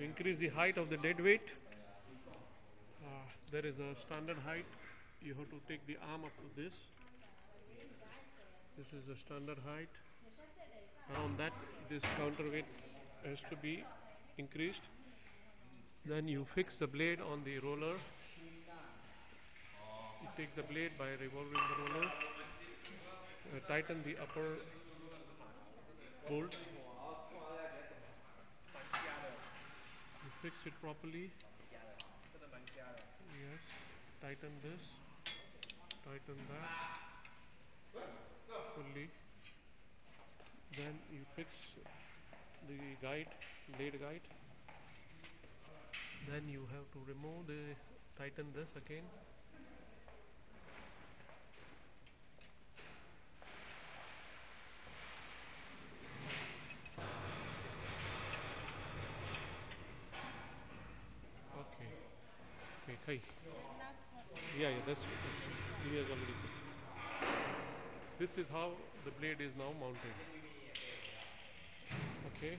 increase the height of the dead weight, there is a standard height. You have to take the arm up to this. This is the standard height. Around that, this counterweight has to be increased. Then you fix the blade on the roller. You take the blade by revolving the roller. Tighten the upper bolt. You fix it properly. Yes. Tighten this. Tighten that fully. Then you fix the guide, blade guide. Then you have to remove the, tighten this again. Okay. Okay. Yeah, that's he has already put. This is how the blade is now mounted. Okay.